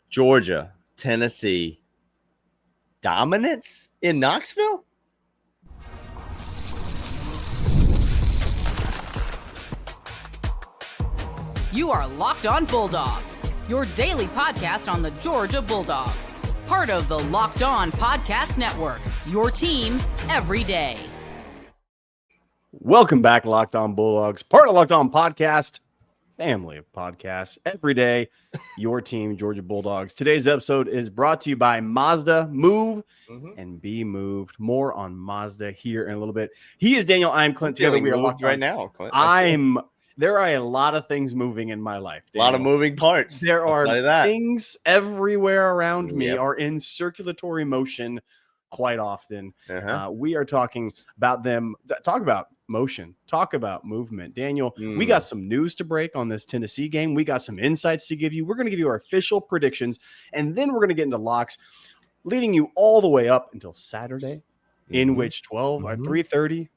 Georgia, Tennessee, dominance in Knoxville? You are Locked On Bulldogs, your daily podcast on the Georgia Bulldogs. Part of the Locked On Podcast Network, your team every day. Welcome back, Locked On Bulldogs, part of Locked On Podcast, family of podcasts, every day, your team, Georgia Bulldogs. Today's episode is brought to you by Mazda. Move and be moved. More on Mazda here in a little bit. He is Daniel. I'm Clint. Together we are Locked right On. now, Clint. There are a lot of things moving in my life, Daniel. A lot of moving parts. There are things everywhere around me are in circulatory motion quite often. We are talking about them. Talk about motion. Talk about movement. Daniel, we got some news to break on this Tennessee game. We got some insights to give you. We're going to give you our official predictions, and then we're going to get into locks, leading you all the way up until Saturday, in which 12 or 3:30,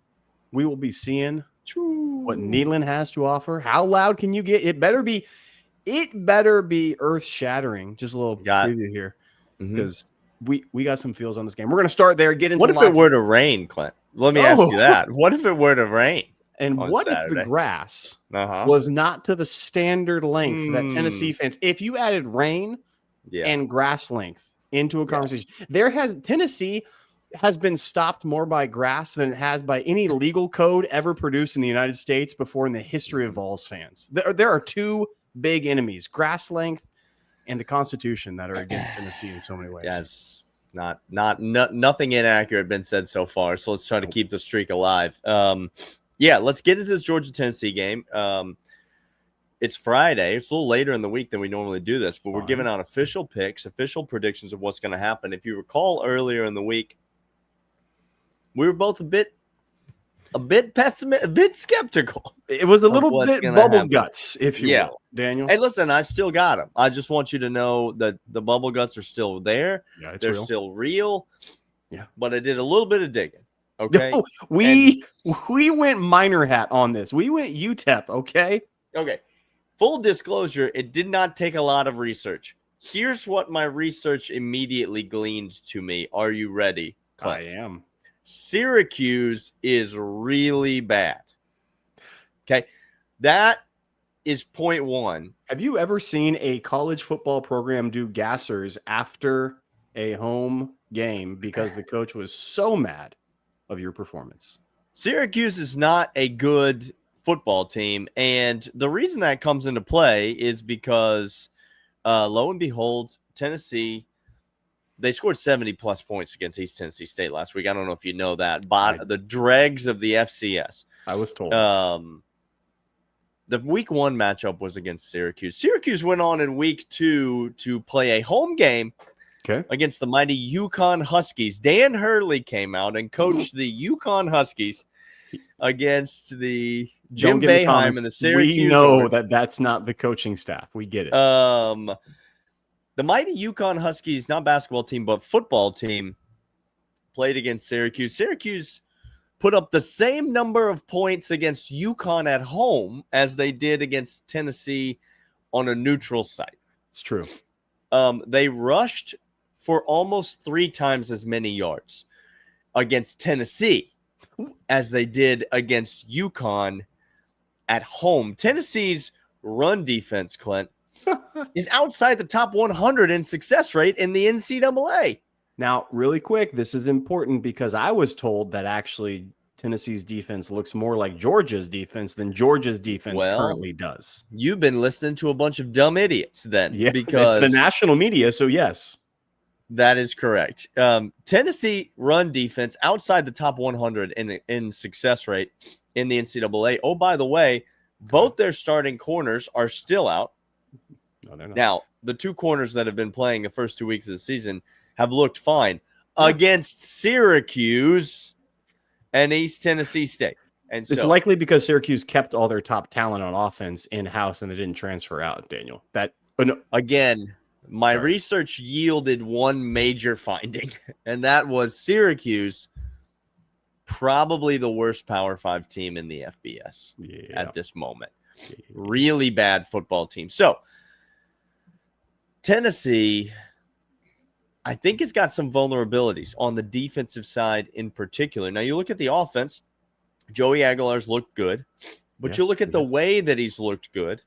we will be seeing what Neyland has to offer. How loud can you get? It better be earth-shattering. Just a little preview here, because we got some feels on this game. We're going to start there. Get into what if it were to rain, Clint? Let me ask you that. What if it were to rain? And what Saturday? If the grass was not to the standard length that Tennessee fans? If you added rain and grass length into a conversation, Tennessee has been stopped more by grass than it has by any legal code ever produced in the United States before in the history of Vols fans. There are two big enemies: grass length and the Constitution, that are against Tennessee in so many ways. Yes. Nothing inaccurate been said so far. So let's try to keep the streak alive. Let's get into this Georgia-Tennessee game. It's Friday. It's a little later in the week than we normally do this, but we're giving out official picks, official predictions of what's going to happen. If you recall earlier in the week, we were both a bit pessimistic, a bit skeptical. It was a little bit bubble guts, if you will, Daniel. Hey, listen, I've still got them. I just want you to know that the bubble guts are still there. Yeah, they're still real. Yeah, but I did a little bit of digging. Okay, no, we went minor hat on this. We went UTEP. Okay. Full disclosure: it did not take a lot of research. Here's what my research immediately gleaned to me. Are you ready, Clint? I am. Syracuse is really bad. Okay. That is point one. Have you ever seen a college football program do gassers after a home game because the coach was so mad of your performance? Syracuse is not a good football team. And the reason that comes into play is because lo and behold, Tennessee, they scored 70-plus points against East Tennessee State last week. I don't know if you know that. But the dregs of the FCS. I was told. The week one matchup was against Syracuse. Syracuse went on in week two to play a home game against the mighty UConn Huskies. Dan Hurley came out and coached the UConn Huskies against the Jim Boeheim and the Syracuse. We know that that's not the coaching staff. We get it. The mighty UConn Huskies, not basketball team, but football team, played against Syracuse. Syracuse put up the same number of points against UConn at home as they did against Tennessee on a neutral site. It's true. They rushed for almost 3 times as many yards against Tennessee as they did against UConn at home. Tennessee's run defense, Clint, is outside the top 100 in success rate in the NCAA. Now, really quick, this is important because I was told that actually Tennessee's defense looks more like Georgia's defense than Georgia's defense currently does. You've been listening to a bunch of dumb idiots then. Yeah, because it's the national media, so yes. That is correct. Tennessee run defense outside the top 100 in success rate in the NCAA. Oh, by the way, both their starting corners are still out. No, they're not. Now, the 2 corners that have been playing the first 2 weeks of the season have looked fine against Syracuse and East Tennessee State. And it's likely because Syracuse kept all their top talent on offense in-house and they didn't transfer out, Daniel. Again, my research yielded one major finding, and that was Syracuse, probably the worst Power 5 team in the FBS at this moment. Really bad football team. So, Tennessee, I think, has got some vulnerabilities on the defensive side in particular. Now, you look at the offense, Joey Aguilar's looked good, but you look at the way that he's looked good.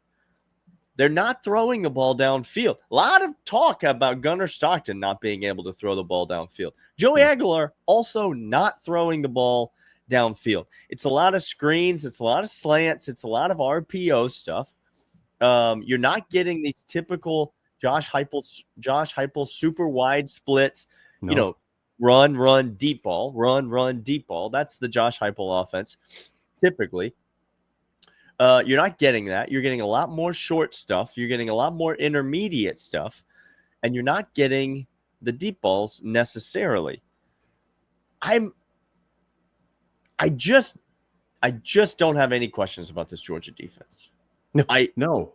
They're not throwing the ball downfield. A lot of talk about Gunnar Stockton not being able to throw the ball downfield. Joey Aguilar also not throwing the ball downfield. It's a lot of screens. It's a lot of slants. It's a lot of RPO stuff. You're not getting these typical Josh Heupel super wide splits. No. You know, run, deep ball, run, deep ball. That's the Josh Heupel offense, typically. You're not getting that. You're getting a lot more short stuff. You're getting a lot more intermediate stuff, and you're not getting the deep balls necessarily. I just don't have any questions about this Georgia defense. I don't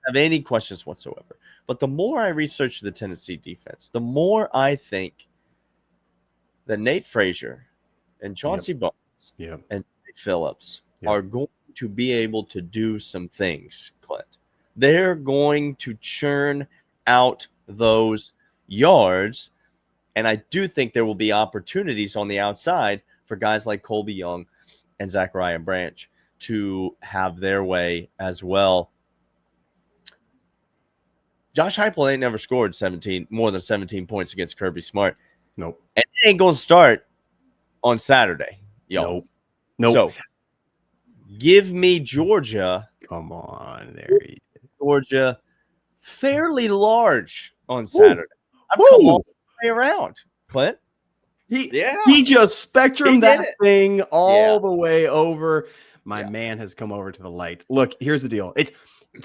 have any questions whatsoever. But the more I research the Tennessee defense, the more I think that Nate Frazier and Chauncey Barnes and Nate Phillips are going to be able to do some things, Clint. They're going to churn out those yards, and I do think there will be opportunities on the outside for guys like Colby Young and Zachariah Branch to have their way as well. Josh Heupel ain't never scored more than 17 points against Kirby Smart. Nope. And it ain't going to start on Saturday, yo. Nope. So give me Georgia. Come on, there he is. Georgia fairly large on Saturday. I've come all the way around, Clint. He just spectrumed that thing all the way over. My man has come over to the light. Look, here's the deal.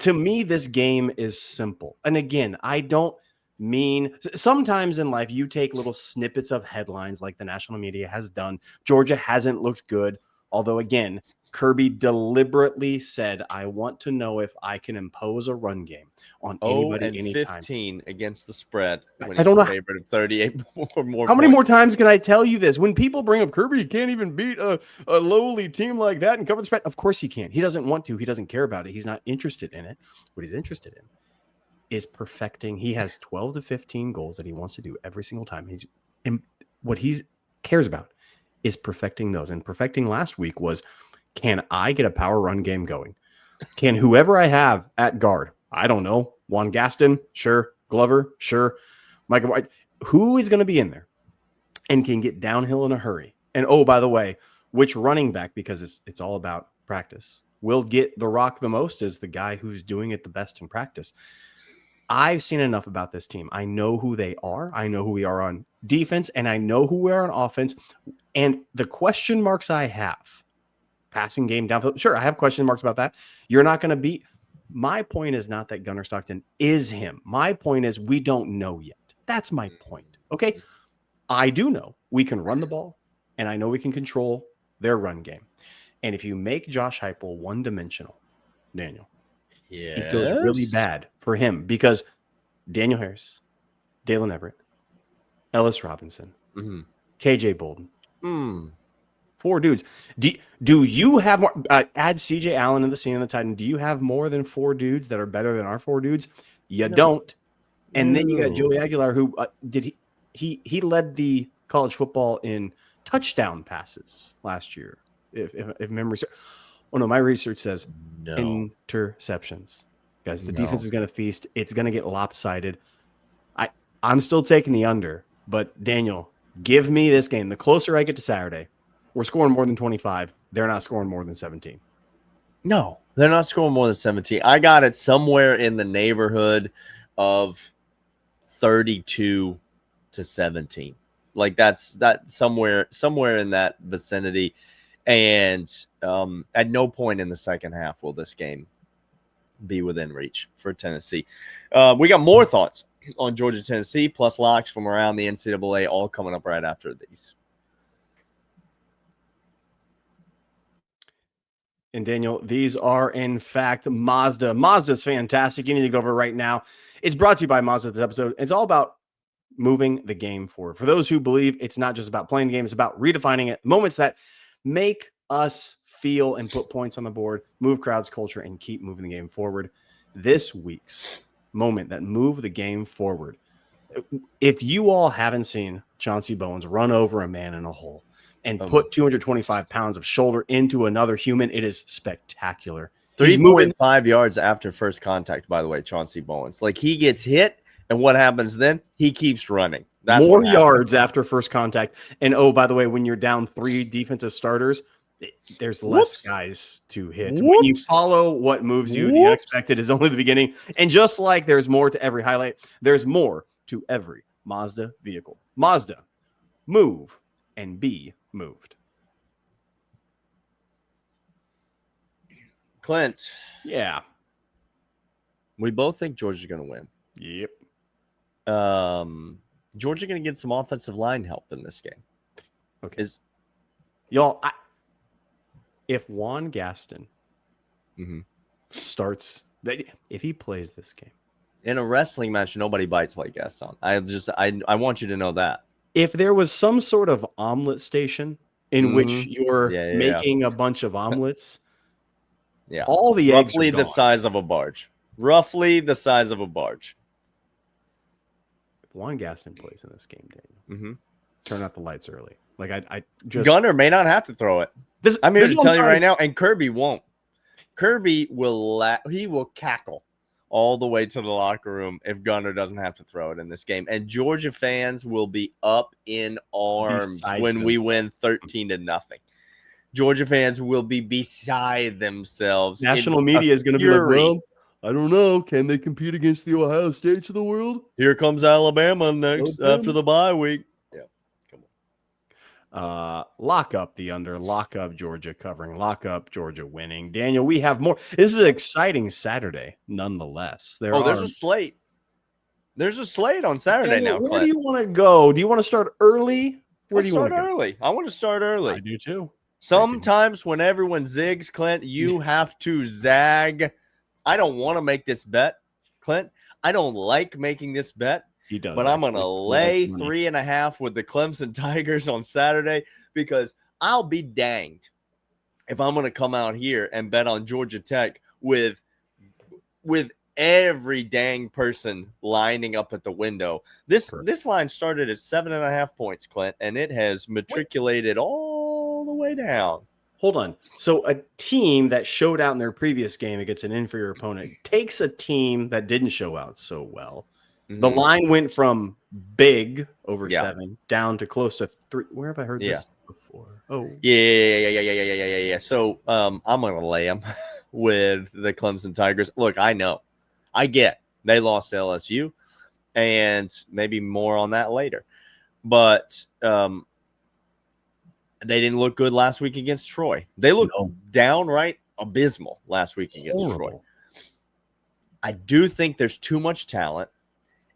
To me, this game is simple. And again, I don't mean sometimes in life you take little snippets of headlines like the national media has done. Georgia hasn't looked good. Although, again, Kirby deliberately said, I want to know if I can impose a run game on anybody anytime. 15 against the spread when I don't know. Favorite of 38 or more. How many more times can I tell you this? When people bring up Kirby, you can't even beat a lowly team like that and cover the spread. Of course he can. He doesn't want to. He doesn't care about it. He's not interested in it. What he's interested in is perfecting. He has 12 to 15 goals that he wants to do every single time. What he cares about is perfecting those. And perfecting last week was, can I get a power run game going? Can whoever I have at guard, I don't know, Juan Gaston, sure, Glover, sure, Michael White, who is going to be in there and can get downhill in a hurry? And oh, by the way, which running back, because it's all about practice, will get the rock the most is the guy who's doing it the best in practice. I've seen enough about this team. I know who they are. I know who we are on defense, and I know who we are on offense. And the question marks I have, passing game downfield, sure, I have question marks about that. You're not going to beat. My point is not that Gunnar Stockton is him. My point is we don't know yet. That's my point. Okay, I do know we can run the ball, and I know we can control their run game. And if you make Josh Heupel one-dimensional, Daniel, it goes really bad for him because Daniel Harris, Dalen Everett, Ellis Robinson, KJ Bolden, 4 dudes. Do you have more? Add CJ Allen in the scene of the Titan. Do you have more than 4 dudes that are better than our 4 dudes? You don't. And then you got Joey Aguilar, who he led the college football in touchdown passes last year, if memory serves. Oh, no, my research says interceptions. Guys, the defense is going to feast. It's going to get lopsided. I'm still taking the under, but Daniel, give me this game. The closer I get to Saturday, we're scoring more than 25. They're not scoring more than 17. No, they're not scoring more than 17. I got it somewhere in the neighborhood of 32 to 17. Like that's somewhere in that vicinity. And at no point in the second half will this game be within reach for Tennessee. We got more thoughts on Georgia, Tennessee, plus locks from around the NCAA, all coming up right after these. And Daniel, these are in fact Mazda. Mazda's fantastic. You need to go over right now. It's brought to you by Mazda. This episode, it's all about moving the game forward. For those who believe it's not just about playing the game, it's about redefining it. Moments that make us feel and put points on the board, move crowds, culture, and keep moving the game forward. This week's moment that moved the game forward. If you all haven't seen Chauncey Bowens run over a man in a hole and put 225 pounds of shoulder into another human, it is spectacular. 3.5 yards after first contact, by the way, Chauncey Bowens. Like, he gets hit, and what happens then? He keeps running. That's more yards after first contact. And, oh, by the way, when you're down 3 defensive starters, there's less guys to hit. When you follow what moves you, the unexpected is only the beginning. And just like there's more to every highlight, there's more to every Mazda vehicle. Mazda, move and be moved. Clint. Yeah. We both think Georgia's going to win. Yep. Georgia going to get some offensive line help in this game. Okay. Y'all, if Juan Gaston starts, if he plays this game. In a wrestling match, nobody bites like Gaston. I want you to know that. If there was some sort of omelet station in which you're making a bunch of omelets, all the eggs are roughly gone. the size of a barge. Roughly the size of a barge. If Juan Gaston plays in this game, Daniel, turn out the lights early. Like I just Gunner may not have to throw it. I'm here to tell you right now, and Kirby won't. Kirby will he will cackle all the way to the locker room if Gunner doesn't have to throw it in this game. And Georgia fans will be up in arms when we win 13-0. Georgia fans will be beside themselves. National media is going to be like, well, I don't know. Can they compete against the Ohio States of the world? Here comes Alabama next after the bye week. Yeah, come on. Lock up the under. Lock up Georgia covering. Lock up Georgia winning. Daniel, we have more. This is an exciting Saturday, nonetheless. There's a slate. There's a slate on Saturday Daniel, now. Where do you want to go? Do you want to start early? Where do you want to start early? I want to start early. I do too. Sometimes when everyone zigs, Clint, you have to zag. I don't want to make this bet, Clint. I don't like making this bet. He does, but I'm going to lay 3.5 with the Clemson Tigers on Saturday because I'll be danged if I'm going to come out here and bet on Georgia Tech with every dang person lining up at the window. This line started at 7.5 points, Clint, and it has matriculated all the way down. Hold on. So a team that showed out in their previous game against an inferior opponent takes a team that didn't show out so well. The line went from big over 7 down to close to 3. Where have I heard this before? Oh, yeah. So I'm gonna lay them with the Clemson Tigers. Look, I know, I get they lost to LSU, and maybe more on that later, but they didn't look good last week against Troy. They looked downright abysmal last week against Troy. I do think there's too much talent.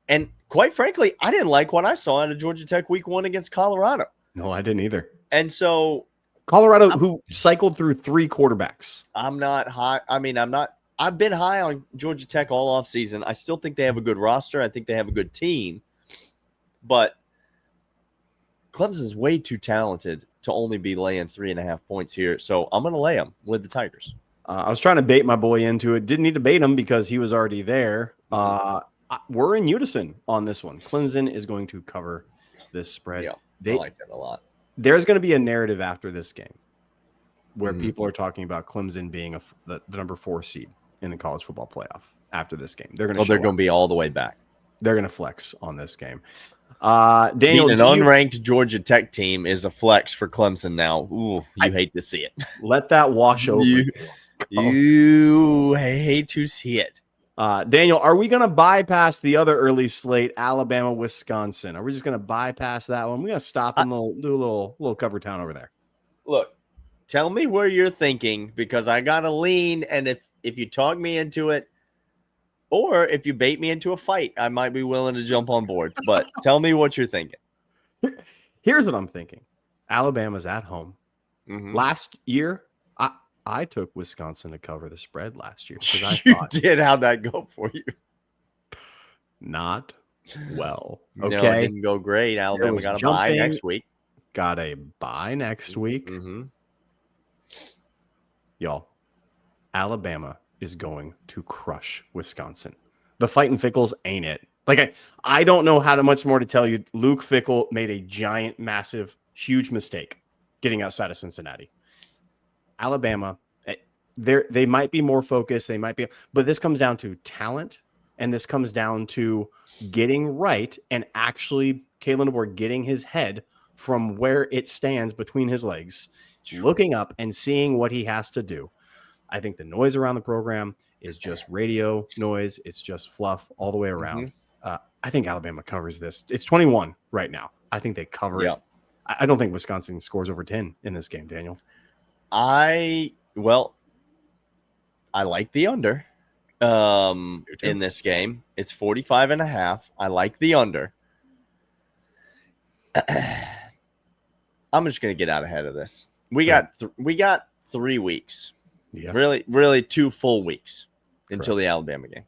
And quite frankly, I didn't like what I saw out of Georgia Tech week 1 against Colorado. No, I didn't either. And so Colorado, who cycled through 3 quarterbacks. I'm not high. I mean, I've been high on Georgia Tech all off season. I still think they have a good roster. I think they have a good team. But Clemson's way too talented to only be laying 3.5 points here. So I'm going to lay them with the Tigers. I was trying to bait my boy into it. Didn't need to bait him because he was already there. We're in unison on this one. Clemson is going to cover this spread. Yeah, I like that a lot. There's going to be a narrative after this game where people are talking about Clemson being the number 4 seed in the college football playoff after this game. They're going to be all the way back. They're going to flex on this game. Daniel, an unranked Georgia Tech team is a flex for Clemson now. Ooh, I hate to see it. Let that wash over. You hate to see it. Daniel, are we going to bypass the other early slate, Alabama, Wisconsin? Are we just going to bypass that one? We're going to stop and do a little cover town over there. Look, tell me where you're thinking because I got to lean. And if you talk me into it, or if you bait me into a fight, I might be willing to jump on board. But tell me what you're thinking. Here's what I'm thinking. Alabama's at home. Last year, I took Wisconsin to cover the spread last year. You did. How'd that go for you? Not well. Okay. No, it didn't go great. Alabama got a bye next week. Got a bye next week. Y'all, Alabama is going to crush Wisconsin. The fighting Fickles ain't it. Like, I don't know how much more to tell you. Luke Fickell made a giant, massive, huge mistake getting outside of Cincinnati. Alabama, they might be more focused. They might be, but this comes down to talent, and this comes down to getting right and actually Kalen DeBoer getting his head from where it stands between his legs, looking up and seeing what he has to do. I think the noise around the program is just radio noise. It's just fluff all the way around. I think Alabama covers this. It's 21 right now. I think they cover it. I don't think Wisconsin scores over 10 in this game, Daniel. I like the under in this game. It's 45.5. I like the under. I'm just going to get out ahead of this. We got 3 weeks. Yeah. Really 2 full weeks until the Alabama game.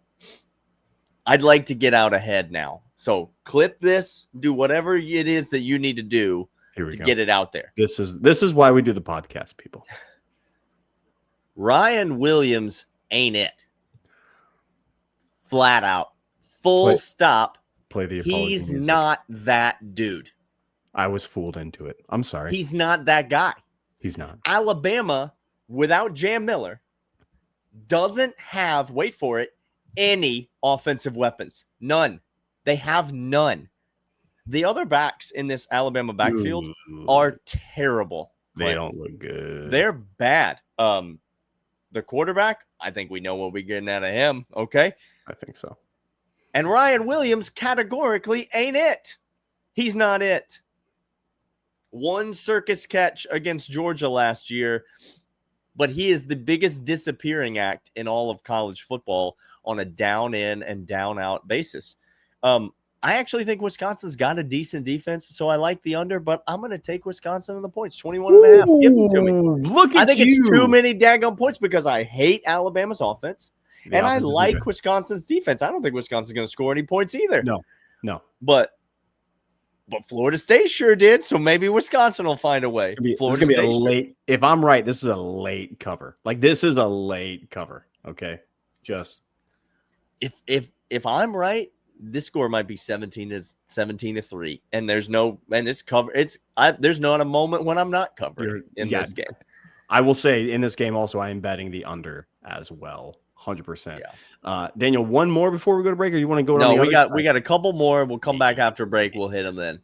I'd like to get out ahead now. So clip this, do whatever it is that you need to do to get it out there. This is why we do the podcast, people. Ryan Williams ain't it. Flat out. Full stop. Play the apology He's music. not that dude. I was fooled into it. I'm sorry. He's not that guy. He's not. Alabama, without Jam Miller, doesn't have, wait for it, any offensive weapons. None. They have none. The other backs in this Alabama backfield are terrible. They don't look good. They're bad. The quarterback, I think we know what we're getting out of him. Okay. I think so. And Ryan Williams categorically ain't it. He's not it. One circus catch against Georgia last year, but he is the biggest disappearing act in all of college football on a down in and down out basis. I actually think Wisconsin's got a decent defense, so I like the under, but I'm going to take Wisconsin on the points, 21.5. Give them to me. Look at I think it's too many daggone points because I hate Alabama's offense, and I like Wisconsin's defense. I don't think Wisconsin's going to score any points either. No. But Florida State sure did, so maybe Wisconsin will find a way. It's going to be a late. If I'm right, this is a late cover. Like, this is a late cover. Okay, just if I'm right, this score might be 17-3, and there's no there's not a moment when I'm not covered in this game. I will say in this game also, I am betting the under as well, 100%. Yeah. Daniel, one more before we go to break, or you want to go? No, we got a couple more. We'll come back after break. We'll hit them then.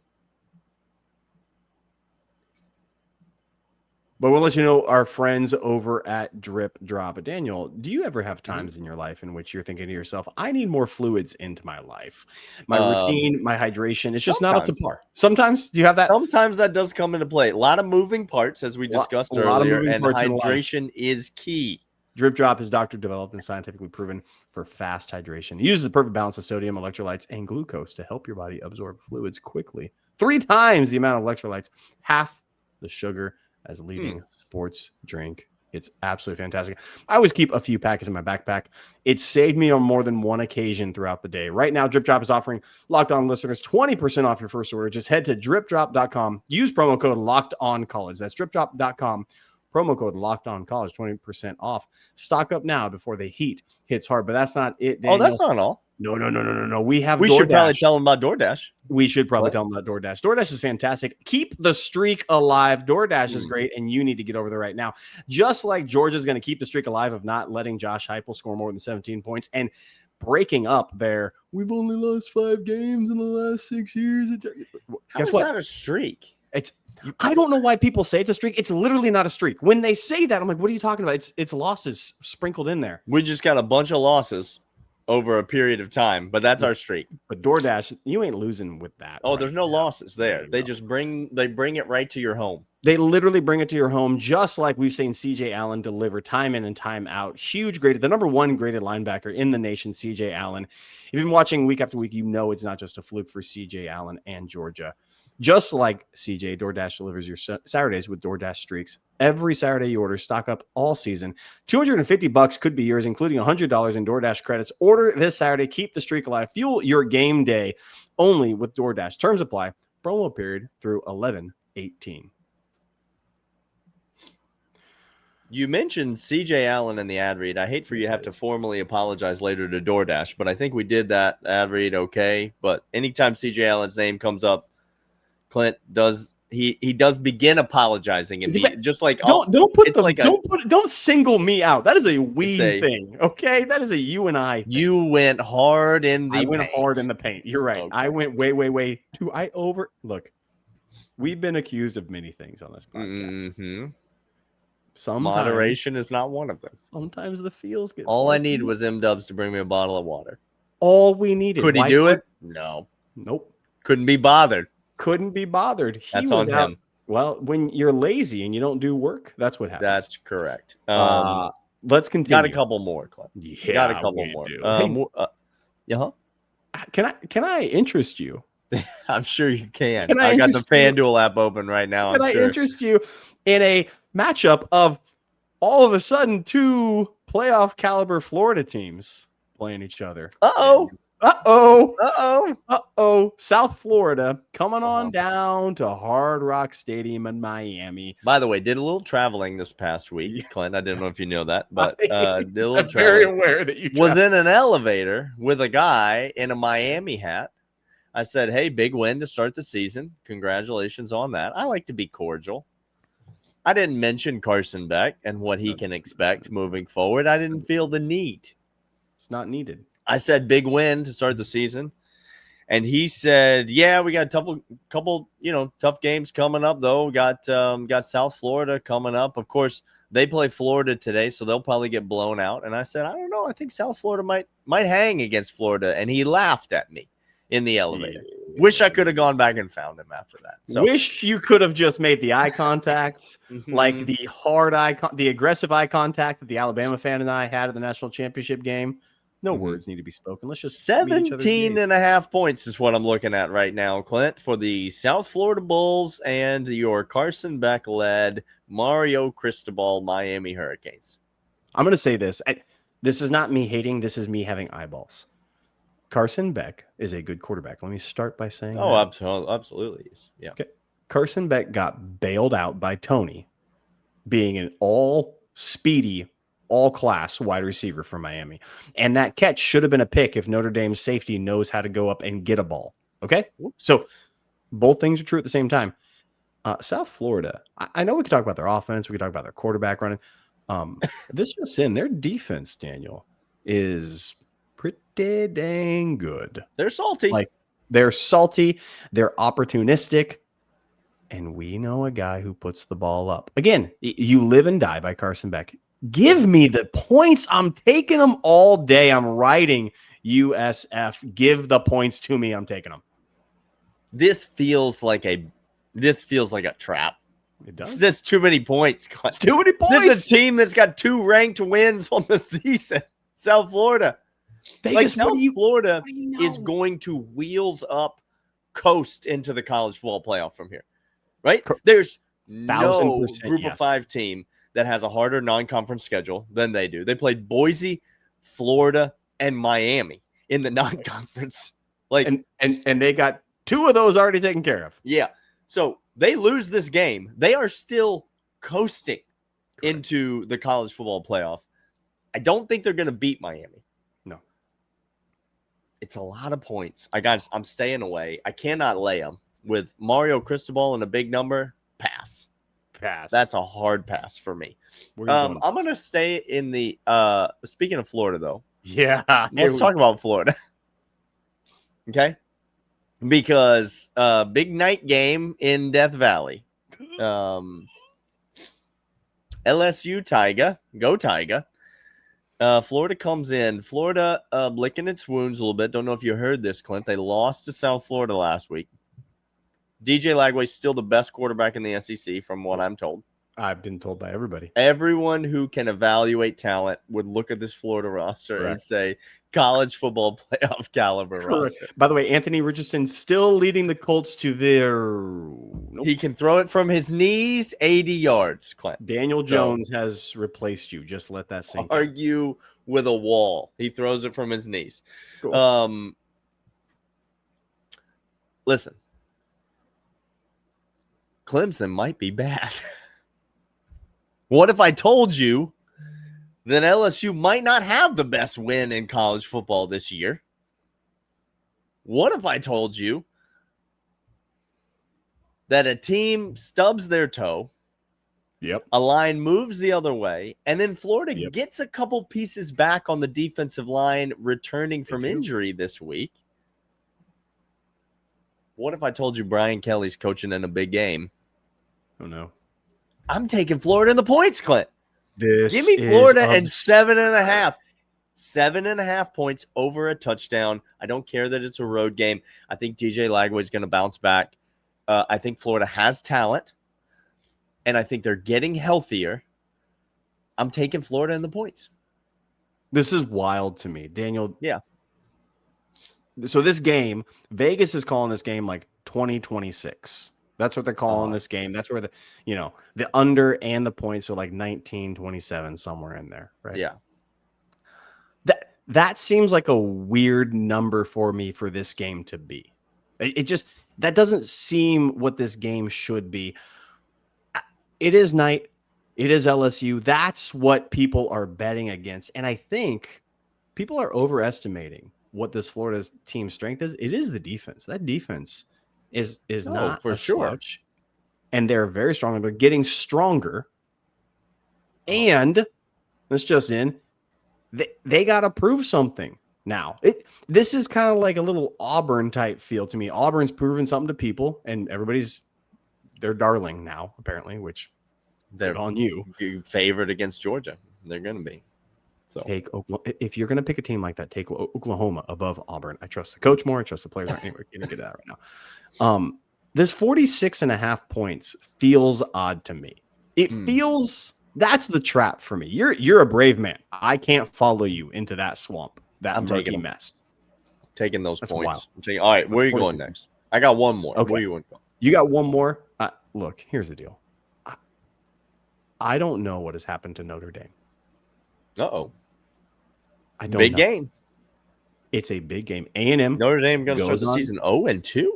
But we'll let you know our friends over at Drip Drop. Daniel, do you ever have times in your life in which you're thinking to yourself, I need more fluids into my life? My routine, my hydration, it's just not up to par. Sometimes, do you have that? Sometimes that does come into play. A lot of moving parts, as we discussed earlier, and hydration is key. Drip Drop is doctor developed and scientifically proven for fast hydration. It uses the perfect balance of sodium, electrolytes, and glucose to help your body absorb fluids quickly. 3 times the amount of electrolytes, half the sugar as a leading sports drink. It's absolutely fantastic. I always keep a few packets in my backpack. It saved me on more than one occasion throughout the day. Right now, Drip Drop is offering Locked On listeners 20% off your first order. Just head to dripdrop.com. Use promo code LOCKEDONCollege. That's dripdrop.com. Promo code LOCKEDONCollege, 20% off. Stock up now before the heat hits hard. But that's not it, Daniel. Oh, that's not all. No. We have. We should probably tell them about DoorDash. We should probably tell them about DoorDash. DoorDash is fantastic. Keep the streak alive. DoorDash is great, and you need to get over there right now. Just like Georgia's going to keep the streak alive of not letting Josh Heupel score more than 17 points and breaking up their, we've only lost 5 games in the last 6 years. Guess what? That a streak? I don't know why people say it's a streak. It's literally not a streak. When they say that, I'm like, what are you talking about? It's losses sprinkled in there. We just got a bunch of losses over a period of time, but that's our streak. But DoorDash, you ain't losing with that. Oh, there's no losses there. They just bring it right to your home. They literally bring it to your home, just like we've seen CJ Allen deliver time in and time out. Huge graded, the number 1 graded linebacker in the nation, CJ Allen. If you've been watching week after week, you know it's not just a fluke for CJ Allen and Georgia. Just like CJ, DoorDash delivers your Saturdays with DoorDash streaks. Every Saturday you order, stock up all season. $250 could be yours, including $100 in DoorDash credits. Order this Saturday. Keep the streak alive. Fuel your game day only with DoorDash. Terms apply. Promo period through 11/18. You mentioned CJ Allen in the ad read. I hate for you to have to formally apologize later to DoorDash, but I think we did that ad read okay. But anytime CJ Allen's name comes up, Clint does he does begin apologizing and be just like don't single me out. That is a thing. Okay, that is a you and I thing. You went hard in the paint. Hard in the paint. You're right. Okay. I went way too. Look. We've been accused of many things on this podcast. Mm-hmm. Sometimes moderation is not one of them. Sometimes the feels get. All I need was M-Dubs to bring me a bottle of water. All we needed. Could he do it? No. Nope. Couldn't be bothered. That's on him. Well, when you're lazy and you don't do work, that's what happens. That's correct. Let's continue. Got a couple more, Clint. Yeah, got a couple more. Can I interest you? I'm sure you can. I got the FanDuel app open right now. Can I interest you in a matchup of all of a sudden 2 playoff caliber Florida teams playing each other? South Florida coming on down to Hard Rock Stadium in Miami. By the way, did a little traveling this past week, Clint. I didn't know if you know that, but did a little I'm very aware that you was in an elevator with a guy in a Miami hat. I said, hey, big win to start the season. Congratulations on that. I like to be cordial. I didn't mention Carson Beck and what he can expect moving forward. I didn't feel the need. It's not needed. I said big win to start the season. And he said, yeah, we got a couple, tough games coming up, though. Got South Florida coming up. Of course, they play Florida today, so they'll probably get blown out. And I said, I don't know. I think South Florida might hang against Florida. And he laughed at me in the elevator. Yeah. Wish I could have gone back and found him after that. So. Wish you could have just made the eye contact, like the the aggressive eye contact that the Alabama fan and I had at the national championship game. No words need to be spoken. Let's just 17.5 points is what I'm looking at right now, Clint, for the South Florida Bulls and your Carson Beck-led Mario Cristobal Miami Hurricanes. I'm going to say this. This is not me hating. This is me having eyeballs. Carson Beck is a good quarterback. Let me start by saying absolutely. Yeah. Okay. Carson Beck got bailed out by Tony being an all-speedy, all-class wide receiver for Miami. And that catch should have been a pick if Notre Dame's safety knows how to go up and get a ball. Okay? So both things are true at the same time. South Florida, I know we could talk about their offense. We could talk about their quarterback running. This just in, their defense, Daniel, is pretty dang good. They're salty. They're salty. They're opportunistic. And we know a guy who puts the ball up. Again, you live and die by Carson Beck. Give me the points. I'm taking them all day. I'm writing USF. Give the points to me. I'm taking them. This feels like a trap. It does. That's too many points. It's too many points. This is a team that's got 2 ranked wins on the season. South Florida. Vegas, South Florida is going to wheels up coast into the college football playoff from here, right? There's no group of 5 team that has a harder non-conference schedule than they do. They played Boise, Florida, and Miami in the non-conference. And they got 2 of those already taken care of. Yeah. So they lose this game. They are still coasting into the college football playoff. I don't think they're going to beat Miami. It's a lot of points. I'm staying away. I cannot lay them. With Mario Cristobal and a big number, pass. That's a hard pass for me. I'm going to stay in the speaking of Florida, though. Yeah. Let's talk about Florida. Okay? Because big night game in Death Valley. LSU Tiger. Go Tiger. Florida comes in. Florida licking its wounds a little bit. Don't know if you heard this, Clint. They lost to South Florida last week. DJ Lagway's still the best quarterback in the SEC, from what I'm told. I've been told by everybody. Everyone who can evaluate talent would look at this Florida roster and say, college football playoff caliber roster. By the way, Anthony Richardson still leading the Colts to their... He can throw it from his knees 80 yards, Clint. Daniel Jones has replaced you. Just let that sink in. Argue with a wall. He throws it from his knees. Cool. Listen. Clemson might be bad. What if I told you that LSU might not have the best win in college football this year? What if I told you that a team stubs their toe, a line moves the other way, and then Florida gets a couple pieces back on the defensive line returning from injury this week? What if I told you Brian Kelly's coaching in a big game? Oh, no. I'm taking Florida in the points, Clint. Give me Florida and 7.5. 7.5 points over a touchdown. I don't care that it's a road game. I think DJ Lagway is going to bounce back. I think Florida has talent, and I think they're getting healthier. I'm taking Florida in the points. This is wild to me, Daniel. Yeah. So this game, Vegas is calling this game like 2026. That's what they're calling this game. That's where the under and the points are like 19-27, somewhere in there, right? Yeah. That seems like a weird number for me for this game to be. It just, that doesn't seem what this game should be. It is night. It is LSU. That's what people are betting against. And I think people are overestimating what this Florida team's strength is. It is the defense. That defense is not for a sure. slouch. And they're very strong. And they're getting stronger. And this just in, they got to prove something now. This is kind of like a little Auburn type feel to me. Auburn's proven something to people, and everybody's their darling now, apparently, which they're on you. Favored against Georgia. They're going to be. So take Oklahoma. If you're going to pick a team like that, take Oklahoma above Auburn. I trust the coach more. I trust the players. Anyway, you can get that right now. This 46.5 points feels odd to me. It feels. That's the trap for me. You're a brave man. I can't follow you into that swamp, that murky mess. Taking those That's points. wild. All right, where are you going next? I got one more. Okay. Where you want to go? You got one more? Look, here's the deal. I don't know what has happened to Notre Dame. Uh-oh. I don't big know. Game. It's a big game. A&M. Notre Dame going to start the season 0-2?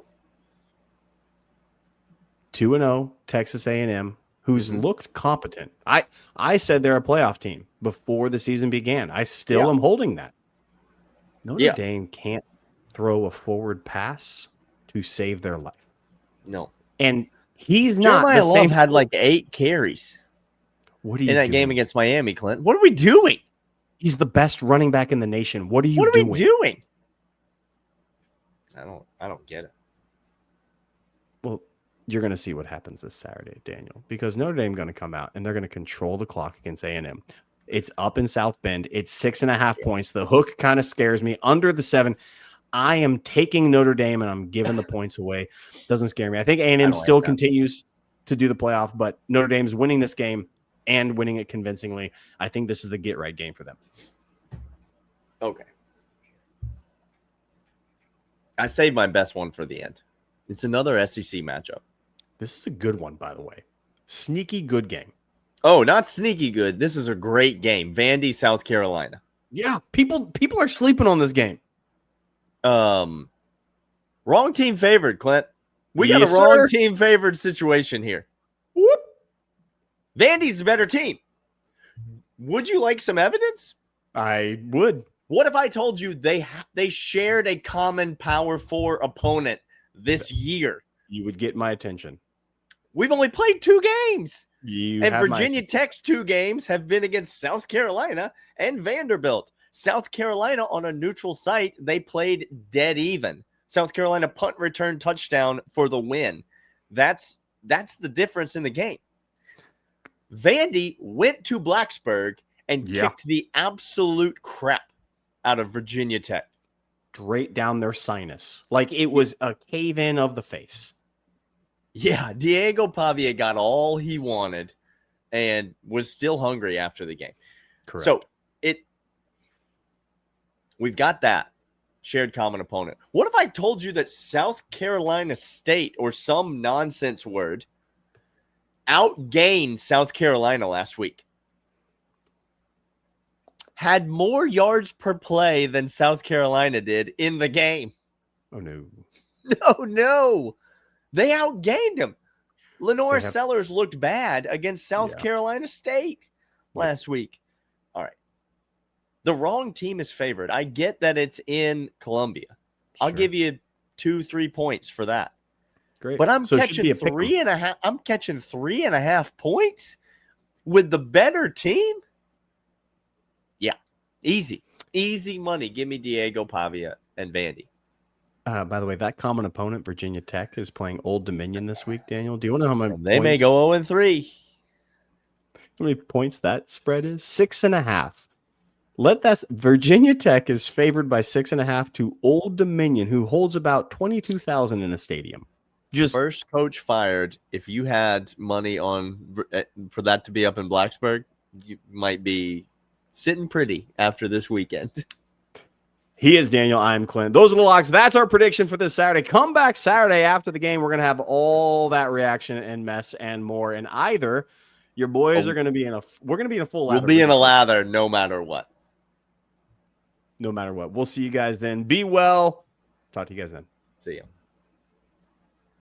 2-0, Texas A&M. Who's looked competent. I said they're a playoff team before the season began. I still am holding that. Notre Dame can't throw a forward pass to save their life. No. And he's Jeremiah not the same. Love had like 8 carries. What are you in that doing? game against Miami, Clint? What are we doing? He's the best running back in the nation. What are you doing? What are we doing? I don't get it. Well, you're going to see what happens this Saturday, Daniel, because Notre Dame going to come out and they're going to control the clock against A&M. It's up in South Bend. It's 6.5 points. The hook kind of scares me. Under the 7, I am taking Notre Dame and I'm giving the points away. Doesn't scare me. I think A&M still continues to do the playoff, but Notre Dame's winning this game and winning it convincingly. I think this is the get-right game for them. Okay. I saved my best one for the end. It's another SEC matchup. This is a good one, by the way. Sneaky good game. Oh, not sneaky good. This is a great game. Vandy, South Carolina. Yeah, people are sleeping on this game. Wrong team favored, Clint. We got a wrong team favored situation here. Whoop. Vandy's a better team. Would you like some evidence? I would. What if I told you they shared a common Power 4 opponent this year? You would get my attention. We've only played 2 games. And Virginia Tech's 2 games have been against South Carolina and Vanderbilt. South Carolina on a neutral site, they played dead even. South Carolina punt return touchdown for the win. That's the difference in the game. Vandy went to Blacksburg and kicked the absolute crap out of Virginia Tech. Straight down their sinus. Like it was a cave-in of the face. Yeah, Diego Pavia got all he wanted and was still hungry after the game. Correct. So we've got that shared common opponent. What if I told you that South Carolina State, or some nonsense word, outgained South Carolina last week? Had more yards per play than South Carolina did in the game. Oh, no. No. They outgained them. Lenore Sellers looked bad against South Carolina State last week. All right. The wrong team is favored. I get that it's in Columbia. I'll give you 2-3 points for that. Great. But I'm catching 3.5. I'm catching 3.5 points with the better team. Yeah. Easy money. Give me Diego Pavia and Vandy. By the way, that common opponent, Virginia Tech, is playing Old Dominion this week, Daniel. Do you want to know how many They may go 0-3. How many points that spread is? 6.5. Virginia Tech is favored by 6.5 to Old Dominion, who holds about 22,000 in a stadium. Just first coach fired. If you had money on for that to be up in Blacksburg, you might be sitting pretty after this weekend. He is Daniel. I'm Clint. Those are the locks. That's our prediction for this Saturday. Come back Saturday after the game. We're going to have all that reaction and mess and more. And either your boys are going to be we're going to be in a full lather. We'll be in a lather no matter what. No matter what. We'll see you guys then. Be well. Talk to you guys then. See ya.